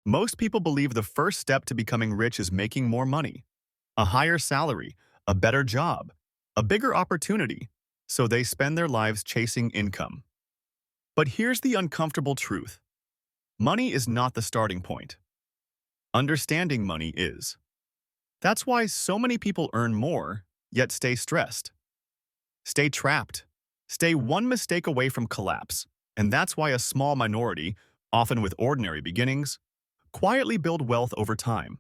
Most people believe the first step to becoming rich is making more money, a higher salary, a better job, a bigger opportunity, so they spend their lives chasing income. But here's the uncomfortable truth. Money is not the starting point. Understanding money is. That's why so many people earn more, yet stay stressed, stay trapped, stay one mistake away from collapse. And that's why a small minority, often with ordinary beginnings, quietly build wealth over time.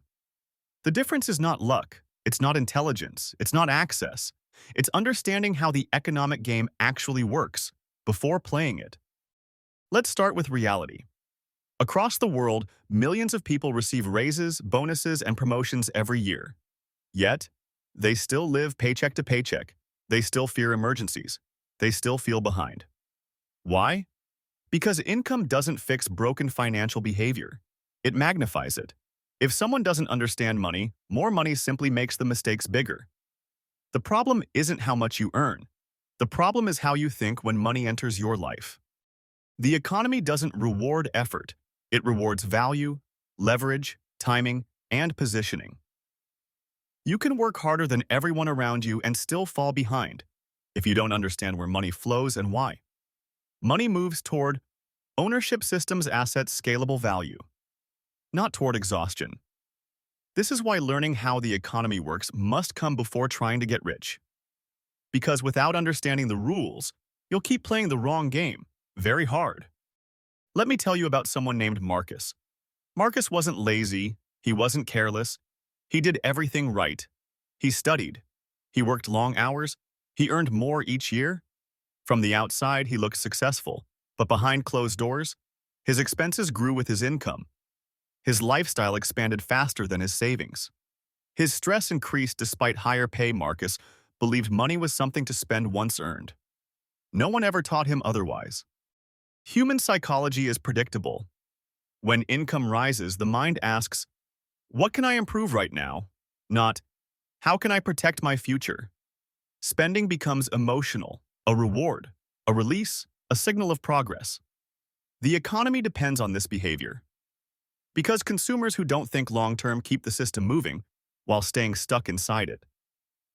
The difference is not luck, it's not intelligence, it's not access. It's understanding how the economic game actually works before playing it. Let's start with reality. Across the world, millions of people receive raises, bonuses, and promotions every year. Yet, they still live paycheck to paycheck. They still fear emergencies. They still feel behind. Why? Because income doesn't fix broken financial behavior. It magnifies it. If someone doesn't understand money, more money simply makes the mistakes bigger. The problem isn't how much you earn. The problem is how you think when money enters your life. The economy doesn't reward effort. It rewards value, leverage, timing, and positioning. You can work harder than everyone around you and still fall behind if you don't understand where money flows and why. Money moves toward ownership systems, assets, scalable value, not toward exhaustion. This is why learning how the economy works must come before trying to get rich. Because without understanding the rules, you'll keep playing the wrong game, very hard. Let me tell you about someone named Marcus. Marcus wasn't lazy, he wasn't careless, he did everything right. He studied, he worked long hours, he earned more each year. From the outside, he looked successful, but behind closed doors, his expenses grew with his income. His lifestyle expanded faster than his savings. His stress increased despite higher pay. Marcus believed money was something to spend once earned. No one ever taught him otherwise. Human psychology is predictable. When income rises, the mind asks, "What can I improve right now?" Not, "How can I protect my future?" Spending becomes emotional, a reward, a release, a signal of progress. The economy depends on this behavior. Because consumers who don't think long-term keep the system moving while staying stuck inside it.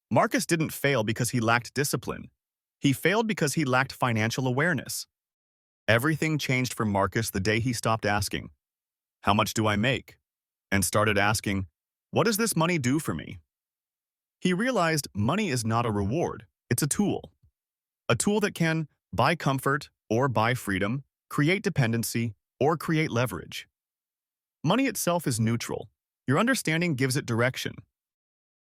Marcus didn't fail because he lacked discipline. He failed because he lacked financial awareness. Everything changed for Marcus the day he stopped asking, "How much do I make?" and started asking, "What does this money do for me?" He realized money is not a reward, it's a tool. A tool that can buy comfort or buy freedom, create dependency, or create leverage. Money itself is neutral. Your understanding gives it direction.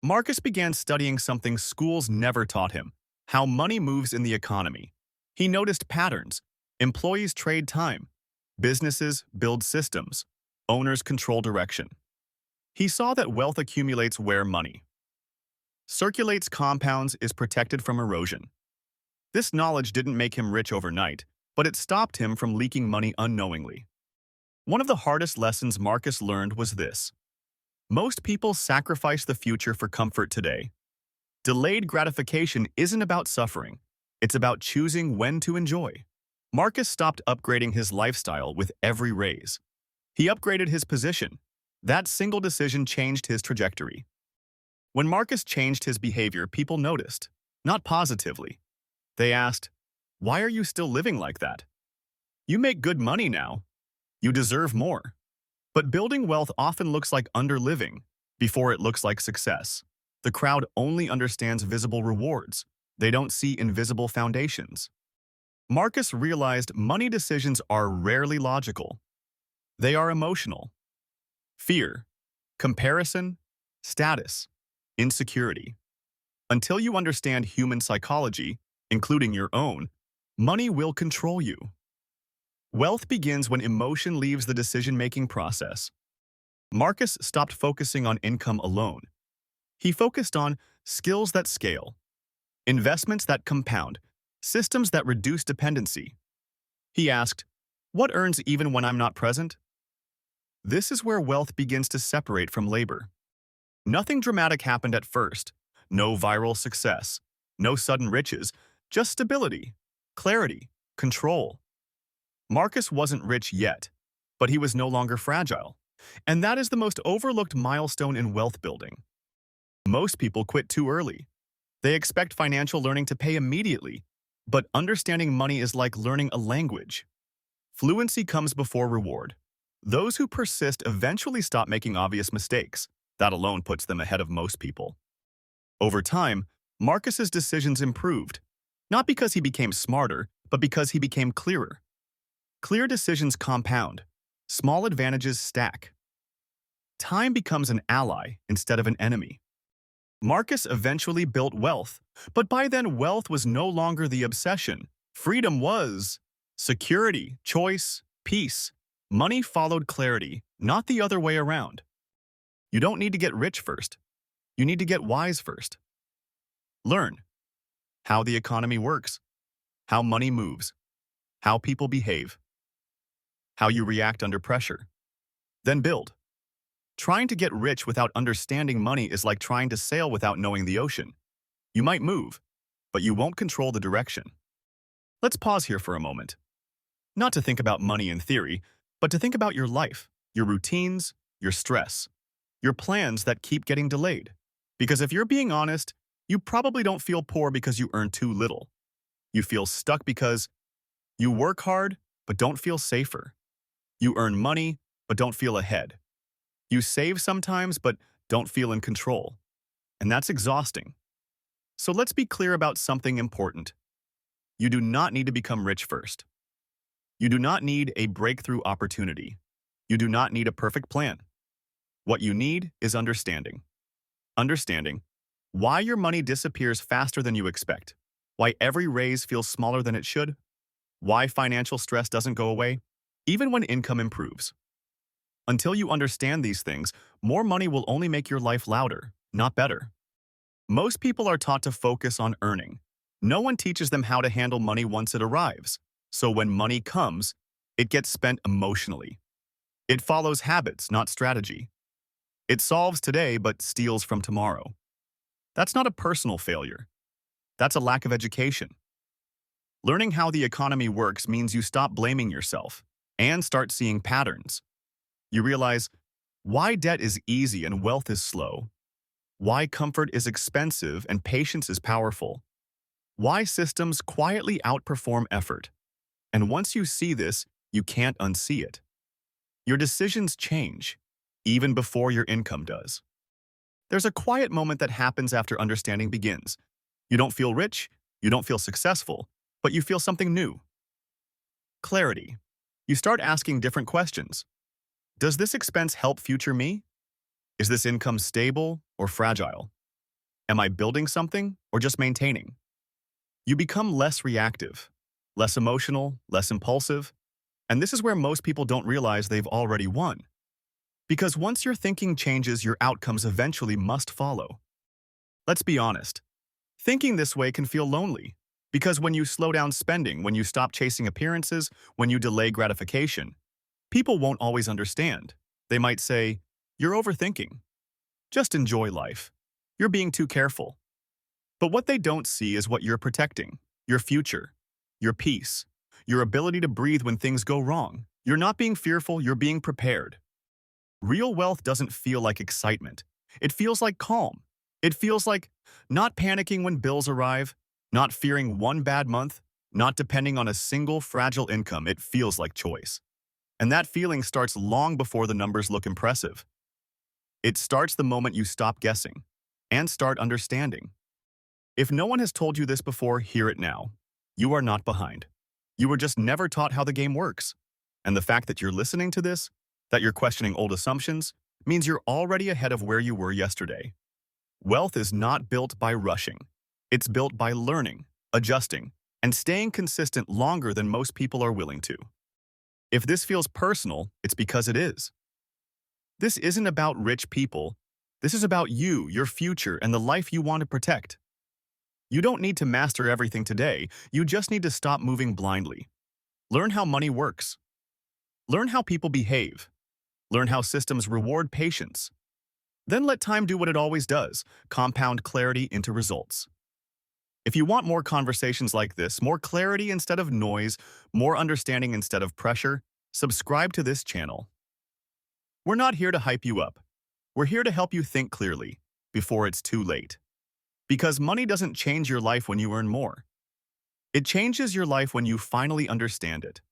Marcus began studying something schools never taught him, how money moves in the economy. He noticed patterns. Employees trade time. Businesses build systems. Owners control direction. He saw that wealth accumulates where money circulates, compounds, is protected from erosion. This knowledge didn't make him rich overnight, but it stopped him from leaking money unknowingly. One of the hardest lessons Marcus learned was this. Most people sacrifice the future for comfort today. Delayed gratification isn't about suffering. It's about choosing when to enjoy. Marcus stopped upgrading his lifestyle with every raise. He upgraded his position. That single decision changed his trajectory. When Marcus changed his behavior, people noticed, not positively. They asked, "Why are you still living like that? You make good money now. You deserve more." But building wealth often looks like underliving before it looks like success. The crowd only understands visible rewards. They don't see invisible foundations. Marcus realized money decisions are rarely logical. They are emotional. Fear, comparison, status, insecurity. Until you understand human psychology, including your own, money will control you. Wealth begins when emotion leaves the decision-making process. Marcus stopped focusing on income alone. He focused on skills that scale, investments that compound, systems that reduce dependency. He asked, "What earns even when I'm not present?" This is where wealth begins to separate from labor. Nothing dramatic happened at first. No viral success. No sudden riches. Just stability, clarity, control. Marcus wasn't rich yet, but he was no longer fragile. And that is the most overlooked milestone in wealth building. Most people quit too early. They expect financial learning to pay immediately, but understanding money is like learning a language. Fluency comes before reward. Those who persist eventually stop making obvious mistakes. That alone puts them ahead of most people. Over time, Marcus's decisions improved, not because he became smarter, but because he became clearer. Clear decisions compound. Small advantages stack. Time becomes an ally instead of an enemy. Marcus eventually built wealth, but by then wealth was no longer the obsession. Freedom was security, choice, peace. Money followed clarity, not the other way around. You don't need to get rich first. You need to get wise first. Learn how the economy works, how money moves, how people behave, how you react under pressure. Then build. Trying to get rich without understanding money is like trying to sail without knowing the ocean. You might move, but you won't control the direction. Let's pause here for a moment. Not to think about money in theory, but to think about your life, your routines, your stress, your plans that keep getting delayed. Because if you're being honest, you probably don't feel poor because you earn too little. You feel stuck because you work hard, but don't feel safer. You earn money, but don't feel ahead. You save sometimes, but don't feel in control. And that's exhausting. So let's be clear about something important. You do not need to become rich first. You do not need a breakthrough opportunity. You do not need a perfect plan. What you need is understanding. Understanding why your money disappears faster than you expect, why every raise feels smaller than it should, why financial stress doesn't go away, even when income improves. Until you understand these things, more money will only make your life louder, not better. Most people are taught to focus on earning. No one teaches them how to handle money once it arrives. So when money comes, it gets spent emotionally. It follows habits, not strategy. It solves today but steals from tomorrow. That's not a personal failure. That's a lack of education. Learning how the economy works means you stop blaming yourself and start seeing patterns. You realize why debt is easy and wealth is slow, why comfort is expensive and patience is powerful, why systems quietly outperform effort. And once you see this, you can't unsee it. Your decisions change, even before your income does. There's a quiet moment that happens after understanding begins. You don't feel rich, you don't feel successful, but you feel something new. Clarity. You start asking different questions. Does this expense help future me? Is this income stable or fragile? Am I building something or just maintaining? You become less reactive, less emotional, less impulsive, and this is where most people don't realize they've already won. Because once your thinking changes, your outcomes eventually must follow. Let's be honest. Thinking this way can feel lonely. Because when you slow down spending, when you stop chasing appearances, when you delay gratification, people won't always understand. They might say, "You're overthinking. Just enjoy life. You're being too careful." But what they don't see is what you're protecting. Your future, your peace, your ability to breathe when things go wrong. You're not being fearful, you're being prepared. Real wealth doesn't feel like excitement. It feels like calm. It feels like not panicking when bills arrive, not fearing one bad month, not depending on a single fragile income. It feels like choice. And that feeling starts long before the numbers look impressive. It starts the moment you stop guessing and start understanding. If no one has told you this before, hear it now. You are not behind. You were just never taught how the game works. And the fact that you're listening to this, that you're questioning old assumptions, means you're already ahead of where you were yesterday. Wealth is not built by rushing. It's built by learning, adjusting, and staying consistent longer than most people are willing to. If this feels personal, it's because it is. This isn't about rich people. This is about you, your future, and the life you want to protect. You don't need to master everything today. You just need to stop moving blindly. Learn how money works. Learn how people behave. Learn how systems reward patience. Then let time do what it always does, compound clarity into results. If you want more conversations like this, more clarity instead of noise, more understanding instead of pressure, subscribe to this channel. We're not here to hype you up. We're here to help you think clearly before it's too late. Because money doesn't change your life when you earn more. It changes your life when you finally understand it.